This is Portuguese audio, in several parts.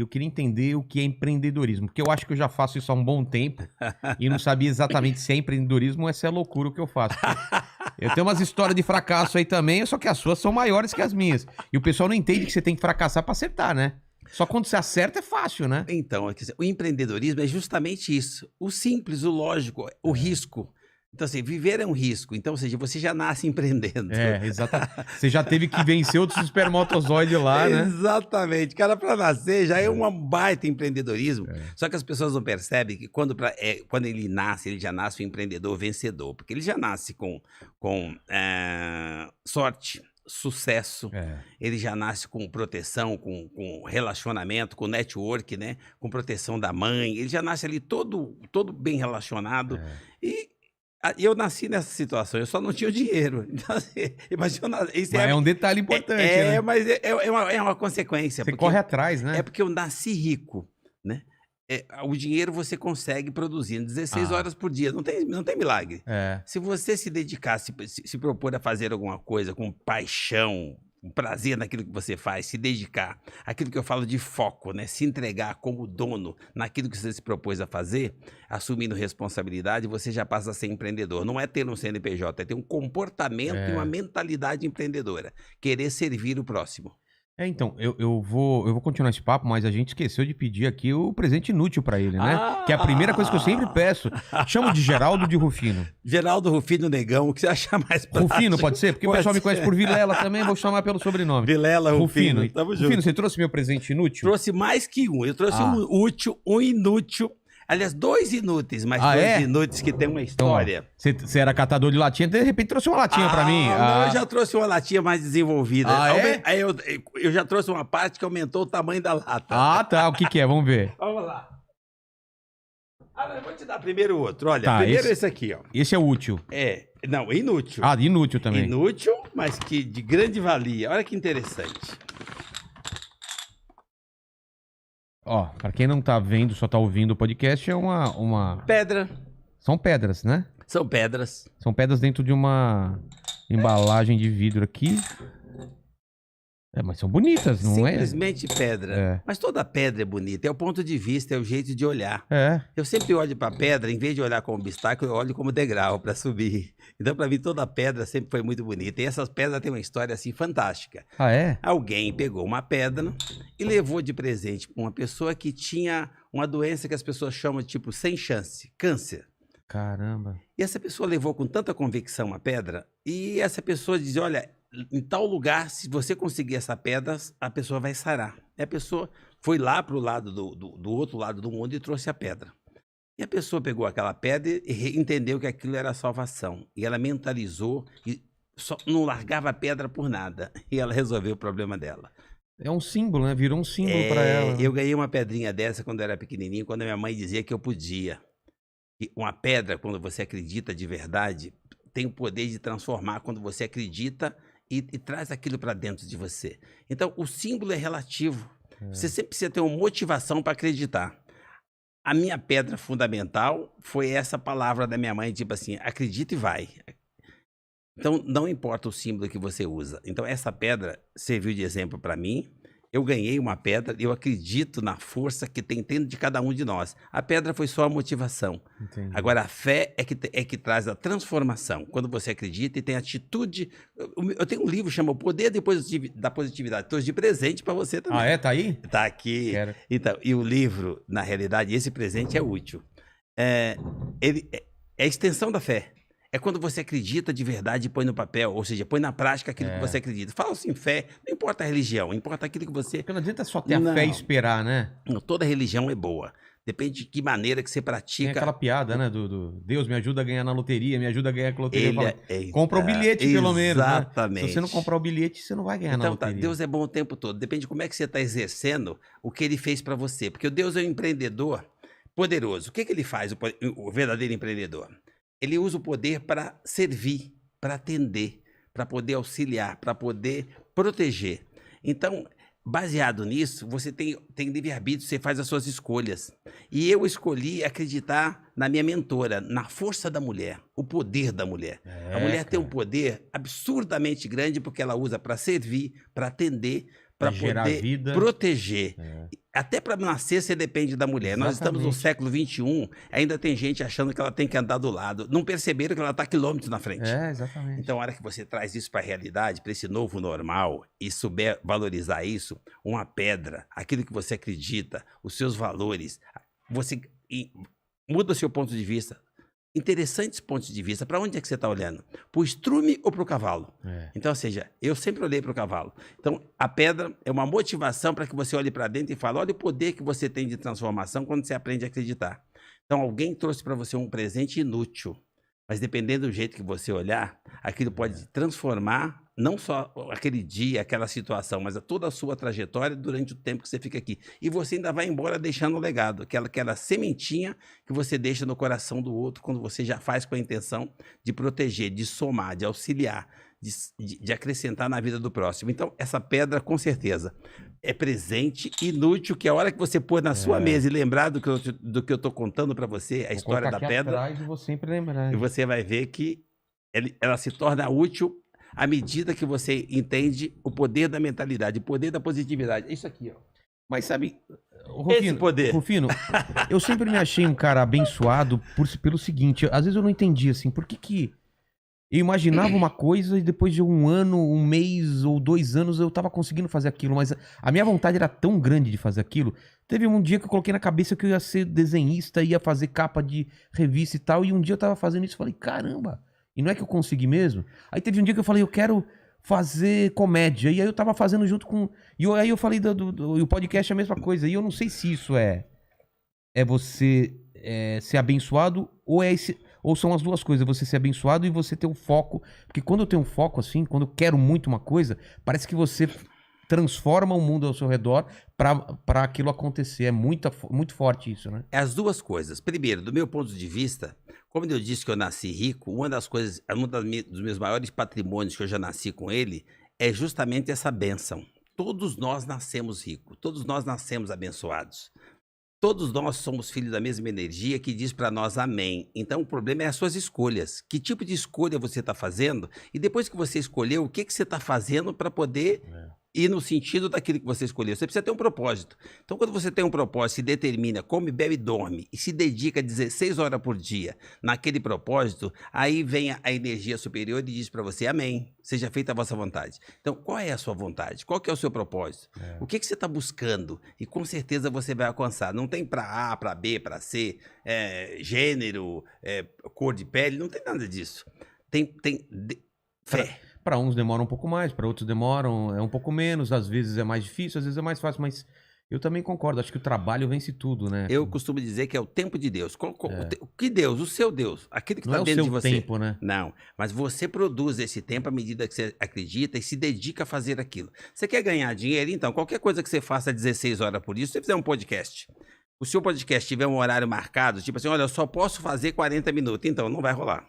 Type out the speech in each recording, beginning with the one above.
Eu queria entender o que é empreendedorismo, porque eu acho que eu já faço isso há um bom tempo e não sabia exatamente se é empreendedorismo ou se é loucura o que eu faço. Eu tenho umas histórias de fracasso aí também, só que as suas são maiores que as minhas. E o pessoal não entende que você tem que fracassar pra acertar, né? Só quando você acerta é fácil, né? Então, quer dizer, o empreendedorismo é justamente isso. O simples, o lógico, o risco. Então, assim, viver é um risco. Então, ou seja, você já nasce empreendendo. É, exatamente. Você já teve que vencer outros espermatozoides lá, né? Exatamente. Cara, para nascer já é um baita empreendedorismo. Só que as pessoas não percebem que quando ele nasce, ele já nasce um empreendedor vencedor. Porque ele já nasce com sorte, sucesso. Ele já nasce com proteção, com relacionamento, com network, né? Com proteção da mãe. Ele já nasce ali todo bem relacionado. E eu nasci nessa situação, eu só não tinha o dinheiro. Então, assim, imagina, isso Mas é um detalhe importante, né? Mas é uma consequência. Você corre atrás, né? É porque eu nasci rico, né? O dinheiro você consegue produzir 16 horas por dia, não tem milagre. Se você se dedicar, se propor a fazer alguma coisa com paixão, um prazer naquilo que você faz, se dedicar, aquilo que eu falo de foco, né? Se entregar como dono naquilo que você se propôs a fazer, assumindo responsabilidade, você já passa a ser empreendedor. Não é ter um CNPJ, é ter um comportamento e uma mentalidade empreendedora. Querer servir o próximo. Então, eu vou continuar esse papo, mas a gente esqueceu de pedir aqui o presente inútil pra ele, né? Que é a primeira coisa que eu sempre peço. Chamo de Geraldo de Rufino. Geraldo Rufino Negão, o que você acha mais prático? Rufino, pode ser? Porque o pessoal me conhece por Vilela também, vou chamar pelo sobrenome. Vilela Rufino. Tamo junto. Rufino, você trouxe meu presente inútil? Trouxe mais que um. Eu trouxe um útil, um inútil. Aliás, 2 inúteis, mas 2 inúteis que tem uma história. Então, você era catador de latinha, de repente trouxe uma latinha pra mim. Não, eu já trouxe uma latinha mais desenvolvida. Aí eu já trouxe uma parte que aumentou o tamanho da lata. Tá. O que é? Vamos ver. Vamos lá. Eu vou te dar primeiro o outro. Olha, primeiro esse aqui, ó. Esse é útil. Não, inútil. Inútil também. Inútil, mas que de grande valia. Olha que interessante. Pra quem não tá vendo, só tá ouvindo o podcast, é uma... Pedra. São pedras, né? São pedras. São pedras dentro de uma embalagem de vidro aqui. Mas são bonitas, não é? Simplesmente pedra. Mas toda pedra é bonita. É o ponto de vista, é o jeito de olhar. Eu sempre olho para pedra, em vez de olhar como obstáculo, eu olho como degrau para subir. Então, para mim, toda pedra sempre foi muito bonita. E essas pedras têm uma história assim fantástica. Alguém pegou uma pedra e levou de presente para uma pessoa que tinha uma doença que as pessoas chamam de tipo sem chance, câncer. Caramba. E essa pessoa levou com tanta convicção a pedra e essa pessoa dizia, olha, em tal lugar, se você conseguir essa pedra, a pessoa vai sarar. E a pessoa foi lá para o lado do outro lado do mundo e trouxe a pedra. E a pessoa pegou aquela pedra e entendeu que aquilo era a salvação. E ela mentalizou e só não largava a pedra por nada. E ela resolveu o problema dela. É um símbolo, né? Virou um símbolo para ela. Eu ganhei uma pedrinha dessa quando eu era pequenininho, quando a minha mãe dizia que eu podia. E uma pedra, quando você acredita de verdade, tem o poder de transformar quando você acredita e traz aquilo para dentro de você. Então, o símbolo é relativo. Você sempre precisa ter uma motivação para acreditar. A minha pedra fundamental foi essa palavra da minha mãe, tipo assim, acredita e vai. Então, não importa o símbolo que você usa. Então, essa pedra serviu de exemplo para mim. Eu ganhei uma pedra, eu acredito na força que tem dentro de cada um de nós. A pedra foi só a motivação. Entendi. Agora, a fé é que traz a transformação. Quando você acredita e tem atitude... Eu tenho um livro que chama O Poder da Positividade. Trouxe de presente para você também. Tá aí? Tá aqui. Quero. Então, e o livro, na realidade, esse presente é útil. Ele é a extensão da fé. É quando você acredita de verdade e põe no papel, ou seja, põe na prática aquilo que você acredita. Fala assim, fé, não importa a religião, importa aquilo que você... Porque não adianta só ter a fé e esperar, né? Toda religião é boa. Depende de que maneira que você pratica. Tem aquela piada, né? Do Deus me ajuda a ganhar na loteria, me ajuda a ganhar com a loteria. Compra o bilhete, pelo menos. Exatamente. Né? Se você não comprar o bilhete, você não vai ganhar na loteria. Deus é bom o tempo todo. Depende de como é que você está exercendo o que ele fez para você. Porque o Deus é um empreendedor poderoso. O que ele faz, o verdadeiro empreendedor? Ele usa o poder para servir, para atender, para poder auxiliar, para poder proteger. Então, baseado nisso, você tem livre-arbítrio, você faz as suas escolhas. E eu escolhi acreditar na minha mentora, na força da mulher, o poder da mulher. A mulher tem um poder absurdamente grande porque ela usa para servir, para atender, para gerar poder vida. proteger. Até para nascer, você depende da mulher. Nós estamos no século XXI, ainda tem gente achando que ela tem que andar do lado. Não perceberam que ela está quilômetros na frente. Exatamente. Então, a hora que você traz isso para a realidade, para esse novo normal, e souber valorizar isso, uma pedra, aquilo que você acredita, os seus valores, você muda o seu ponto de vista. Interessantes pontos de vista. Para onde é que você está olhando? Para o estrume ou para o cavalo? Então, ou seja, eu sempre olhei para o cavalo. Então, a pedra é uma motivação para que você olhe para dentro e fale, olha o poder que você tem de transformação quando você aprende a acreditar. Então, alguém trouxe para você um presente inútil, mas dependendo do jeito que você olhar, aquilo pode transformar não só aquele dia, aquela situação, mas toda a sua trajetória durante o tempo que você fica aqui. E você ainda vai embora deixando um legado, aquela sementinha que você deixa no coração do outro quando você já faz com a intenção de proteger, de somar, de auxiliar, de acrescentar na vida do próximo. Então, essa pedra, com certeza, é presente inútil, que a hora que você pôr na sua mesa e lembrar do que eu estou contando para você, a história da pedra, atrás e vou sempre lembrar. e você vai ver que ela se torna útil à medida que você entende o poder da mentalidade, o poder da positividade. É isso aqui, ó. Mas sabe, Rufino, esse poder. Rufino, eu sempre me achei um cara abençoado pelo seguinte, às vezes eu não entendi assim, por que eu imaginava uma coisa e depois de um ano, um mês ou 2 anos eu tava conseguindo fazer aquilo, mas a minha vontade era tão grande de fazer aquilo. Teve um dia que eu coloquei na cabeça que eu ia ser desenhista, ia fazer capa de revista e tal, e um dia eu tava fazendo isso e falei, caramba, e não é que eu consegui mesmo? Aí teve um dia que eu falei, eu quero fazer comédia, e aí eu tava fazendo junto com... E aí eu falei, o podcast é a mesma coisa, e eu não sei se isso é você ser abençoado ou são as duas coisas, você ser abençoado e você ter um foco, porque quando eu tenho um foco assim, quando eu quero muito uma coisa, parece que você transforma o mundo ao seu redor para aquilo acontecer, é muito forte isso, né? É as duas coisas. Primeiro, do meu ponto de vista, como eu disse que eu nasci rico, uma das coisas, dos meus maiores patrimônios que eu já nasci com ele, é justamente essa bênção. Todos nós nascemos ricos, todos nós nascemos abençoados. Todos nós somos filhos da mesma energia que diz para nós amém. Então o problema é as suas escolhas. Que tipo de escolha você está fazendo? E depois que você escolheu, o que você está fazendo para poder ir no sentido daquilo que você escolheu? Você precisa ter um propósito. Então quando você tem um propósito, se determina, come, bebe e dorme e se dedica 16 horas por dia naquele propósito, aí vem a energia superior e diz para você amém. Seja feita a vossa vontade. Então qual é a sua vontade? Qual que é o seu propósito? O que você está buscando? E com certeza você vai alcançar. Não tem para A, para B, para C, gênero, cor de pele, não tem nada disso. Tem fé. Para uns demora um pouco mais, para outros demoram um pouco menos, às vezes é mais difícil, às vezes é mais fácil, mas eu também concordo, acho que o trabalho vence tudo, né? Eu costumo dizer que é o tempo de Deus. Que Deus? O seu Deus, aquele que está dentro de você. Não é o seu tempo, né? Não, mas você produz esse tempo à medida que você acredita e se dedica a fazer aquilo. Você quer ganhar dinheiro? Então, qualquer coisa que você faça 16 horas por dia, se você fizer um podcast, o seu podcast tiver um horário marcado, tipo assim, olha, eu só posso fazer 40 minutos, então não vai rolar.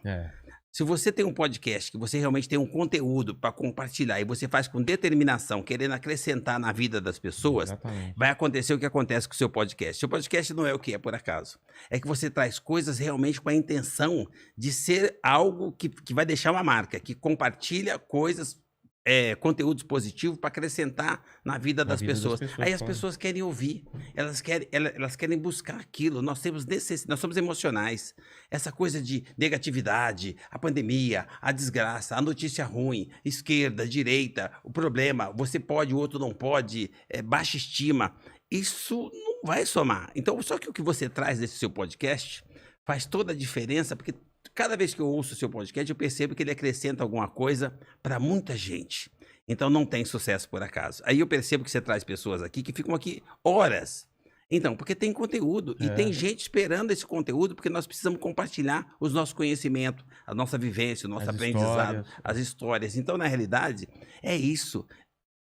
Se você tem um podcast, que você realmente tem um conteúdo para compartilhar e você faz com determinação, querendo acrescentar na vida das pessoas, vai acontecer o que acontece com o seu podcast. Seu podcast não é o que é por acaso. É que você traz coisas realmente com a intenção de ser algo que vai deixar uma marca, que compartilha coisas, conteúdos positivos para acrescentar na vida das pessoas. Aí as pessoas querem ouvir, elas querem buscar aquilo. Nós somos emocionais. Essa coisa de negatividade, a pandemia, a desgraça, a notícia ruim, esquerda, direita, o problema, você pode, o outro não pode, baixa estima. Isso não vai somar. Então, só que o que você traz desse seu podcast faz toda a diferença, porque cada vez que eu ouço o seu podcast, eu percebo que ele acrescenta alguma coisa para muita gente. Então não tem sucesso por acaso. Aí eu percebo que você traz pessoas aqui que ficam aqui horas. Então, porque tem conteúdo e tem gente esperando esse conteúdo, porque nós precisamos compartilhar os nossos conhecimentos, a nossa vivência, o nosso aprendizado, as histórias. Então, na realidade, é isso.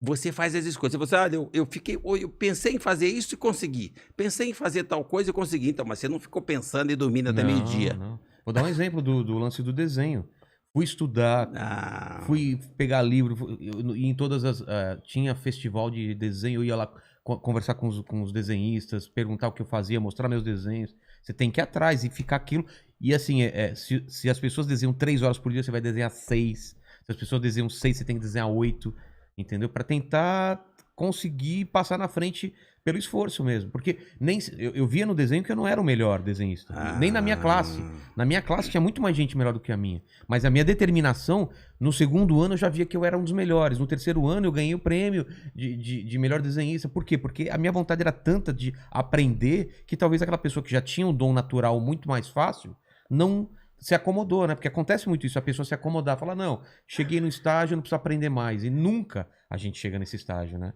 Você faz as escolhas. Você, olha, eu pensei em fazer isso e consegui. Pensei em fazer tal coisa e consegui. Então, mas você não ficou pensando e dormindo até meio-dia. Não. Vou dar um exemplo do lance do desenho. Fui estudar, fui pegar livro, em todas as... tinha festival de desenho, eu ia lá conversar com os desenhistas, perguntar o que eu fazia, mostrar meus desenhos. Você tem que ir atrás e ficar aquilo. E assim, se as pessoas desenham 3 horas por dia, você vai desenhar 6. Se as pessoas desenham 6, você tem que desenhar 8. Entendeu? Para tentar conseguir passar na frente pelo esforço mesmo. Porque nem eu via no desenho que eu não era o melhor desenhista. Nem na minha classe. Na minha classe tinha muito mais gente melhor do que a minha. Mas a minha determinação, no segundo ano eu já via que eu era um dos melhores. No terceiro ano eu ganhei o prêmio de melhor desenhista. Por quê? Porque a minha vontade era tanta de aprender que talvez aquela pessoa que já tinha um dom natural muito mais fácil não se acomodou, né? Porque acontece muito isso, a pessoa se acomodar, falar, não, cheguei no estágio, não preciso aprender mais. E nunca a gente chega nesse estágio, né?